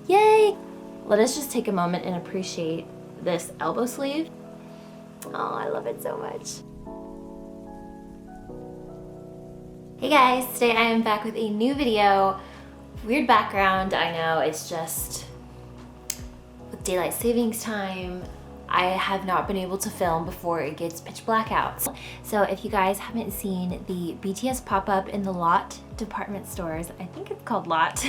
Yay! Let us just take a moment and appreciate this elbow sleeve. Oh, I love it so much. Hey guys, today I am back with a new video. Weird background, I know, it's just with daylight savings time, I have not been able to film before it gets pitch black out. So if you guys haven't seen the BTS pop-up in the Lotte department stores, I think it's called Lotte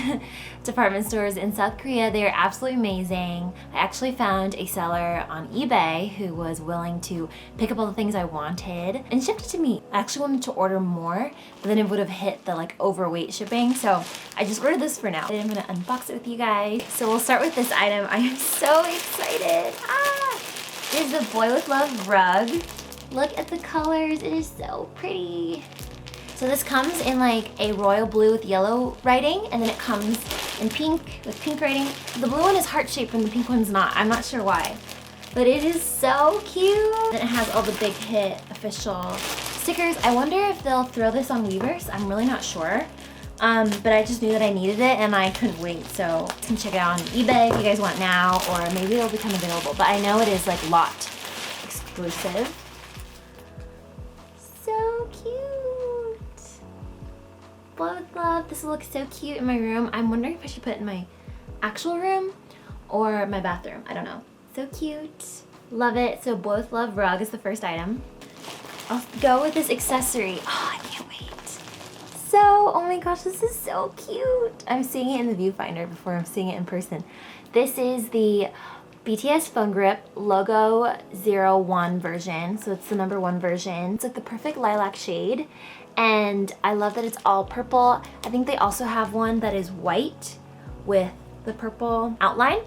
department stores in South Korea, they are absolutely amazing. I actually found a seller on eBay who was willing to pick up all the things I wanted and shipped it to me. I actually wanted to order more, but then it would have hit the like overweight shipping. So I just ordered this for now. I'm gonna unbox it with you guys. So we'll start with this item. I am so excited. It is the Boy With Love rug. Look at the colors, it is so pretty. So this comes in like a royal blue with yellow writing, and then it comes in pink with pink writing. The blue one is heart-shaped and the pink one's not. I'm not sure why, but it is so cute. And it has all the big hit official stickers. I wonder if they'll throw this on Weavers. I'm really not sure. But I just knew that I needed it and I couldn't wait, so you can check it out on eBay if you guys want now, or maybe it'll become available. But I know it is like Lotte exclusive. So cute. Boy With Love. This will look so cute in my room. I'm wondering if I should put it in my actual room or my bathroom. I don't know. So cute. Love it. So Boy With Love rug is the first item. I'll go with this accessory. Oh, I can't wait. So, oh my gosh, this is so cute. I'm seeing it in the viewfinder before I'm seeing it in person. This is the BTS phone grip logo 01 version. So it's the #1 version. It's like the perfect lilac shade. And I love that it's all purple. I think they also have one that is white with the purple outline.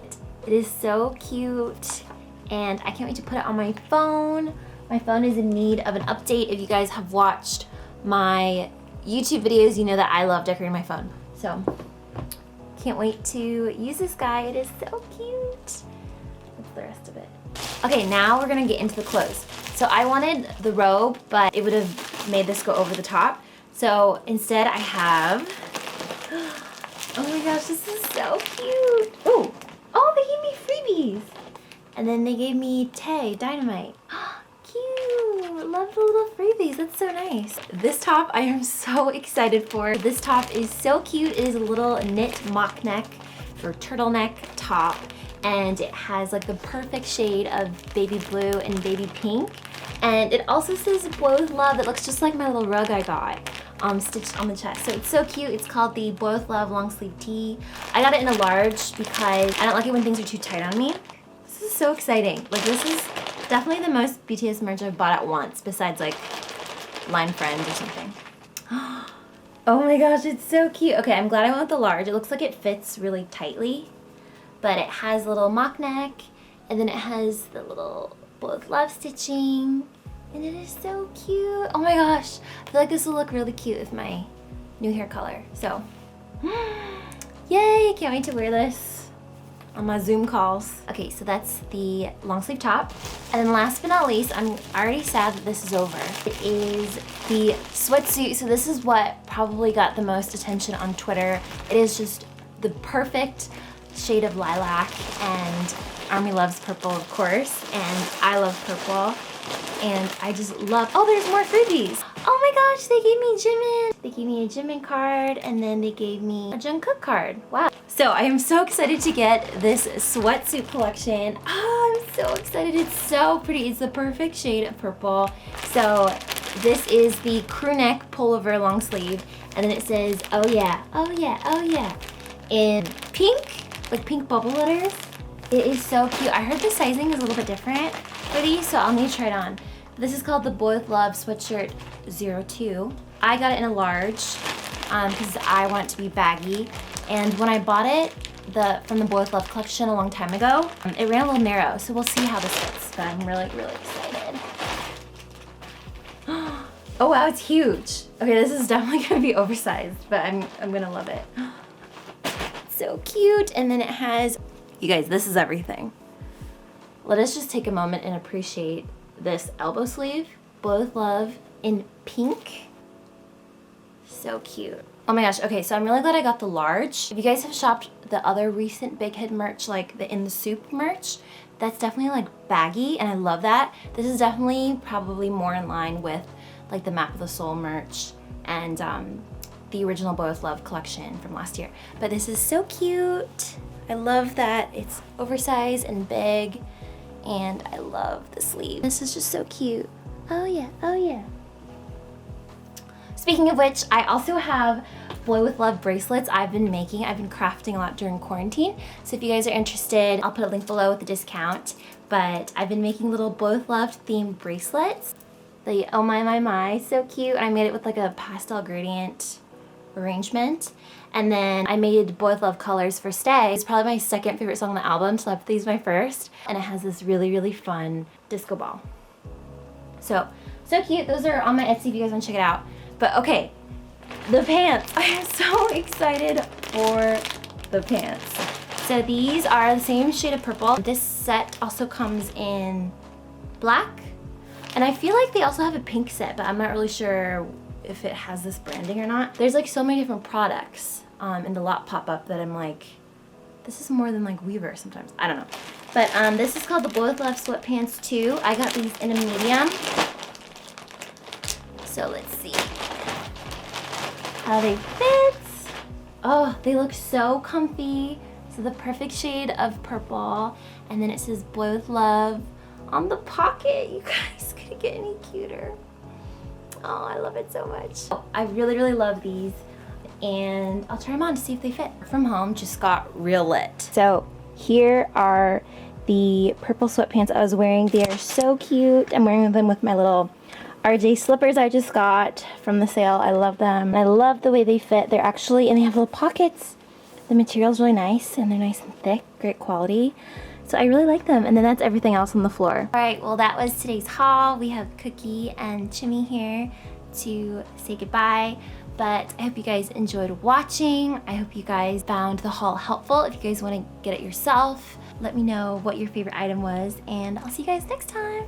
It is so cute. And I can't wait to put it on my phone. My phone is in need of an update. If you guys have watched my YouTube videos, you know that I love decorating my phone. So, can't wait to use this guy. It is so cute. That's the rest of it. Okay, now we're gonna get into the clothes. So I wanted the robe, but it would have made this go over the top. So instead I have, oh my gosh, this is so cute. Ooh, oh, they gave me freebies. And then they gave me Dynamite. Cute, love the little freebies, that's so nice. This top I am so excited for. This top is so cute. It is a little knit mock neck or turtleneck top, and it has like the perfect shade of baby blue and baby pink. And it also says Boy With Love. It looks just like my little rug I got stitched on the chest. So it's so cute. It's called the Boy With Love long sleeve tee. I got it in a large because I don't like it when things are too tight on me. This is so exciting. Like, this is definitely the most BTS merch I've bought at once, besides like Line Friends or something. Oh my gosh, it's so cute. Okay, I'm glad I went with the large. It looks like it fits really tightly, but it has a little mock neck, and then it has the little Boy With Love stitching, and it is so cute. Oh my gosh, I feel like this will look really cute with my new hair color. So, yay, can't wait to wear this on my Zoom calls. Okay, so that's the long sleeve top. And then last but not least, I'm already sad that this is over. It is the sweatsuit. So this is what probably got the most attention on Twitter. It is just the perfect shade of lilac, and Army loves purple, of course, and I love purple. And I just love, oh, there's more freebies. Oh my gosh, they gave me Jimin. They gave me a Jimin card, and then they gave me a Jungkook card. Wow. So I am so excited to get this sweatsuit collection. Oh, I'm so excited. It's so pretty. It's the perfect shade of purple. So this is the crew neck pullover long sleeve, and then it says, oh yeah, oh yeah, oh yeah, in pink, like pink bubble letters. It is so cute. I heard the sizing is a little bit different for these, so I'll need to try it on. This is called the Boy With Love sweatshirt 02. I got it in a large because I want it to be baggy. And when I bought it from the Boy With Love collection a long time ago, it ran a little narrow, so we'll see how this fits. But I'm really, really excited. Oh wow, it's huge. Okay, this is definitely gonna be oversized, but I'm gonna love it. It's so cute, and then it has, you guys, this is everything. Let us just take a moment and appreciate this elbow sleeve. Boy With Love in pink. So cute. Oh my gosh, okay, so I'm really glad I got the large. If you guys have shopped the other recent Big Hit merch, like the In the Soup merch, that's definitely like baggy, and I love that. This is definitely probably more in line with like the Map of the Soul merch and the original Boy With Love collection from last year. But this is so cute. I love that it's oversized and big, and I love the sleeve. This is just so cute. Oh yeah, oh yeah. Speaking of which, I also have Boy With Love bracelets I've been crafting a lot during quarantine. So if you guys are interested, I'll put a link below with the discount. But I've been making little Boy With Love themed bracelets. The oh my, so cute. And I made it with like a pastel gradient arrangement. And then I made Boy With Love colors for Stay. It's probably my second favorite song on the album, so I put these my first. And it has this really fun disco ball. So cute. Those are on my Etsy if you guys want to check it out. But okay, the pants. I am so excited for the pants. So these are the same shade of purple. This set also comes in black. And I feel like they also have a pink set, but I'm not really sure if it has this branding or not. There's like so many different products in the lot pop-up that I'm like, this is more than like Weaver sometimes. I don't know. But this is called the Boy With Love Sweatpants 2. I got these in a medium. So let's see how they fit. Oh, they look so comfy. So the perfect shade of purple. And then it says Boy With Love on the pocket. You guys couldn't get any cuter. Oh, I love it so much. I really love these. And I'll try them on to see if they fit. From home just got real lit. So here are the purple sweatpants I was wearing. They are so cute. I'm wearing them with my little RJ slippers I just got from the sale. I love them. I love the way they fit. They're actually, and they have little pockets. The material's really nice, and they're nice and thick, great quality. So I really like them, and then that's everything else on the floor. All right, well that was today's haul. We have Cookie and Chimmy here to say goodbye, but I hope you guys enjoyed watching. I hope you guys found the haul helpful. If you guys want to get it yourself, let me know what your favorite item was, and I'll see you guys next time.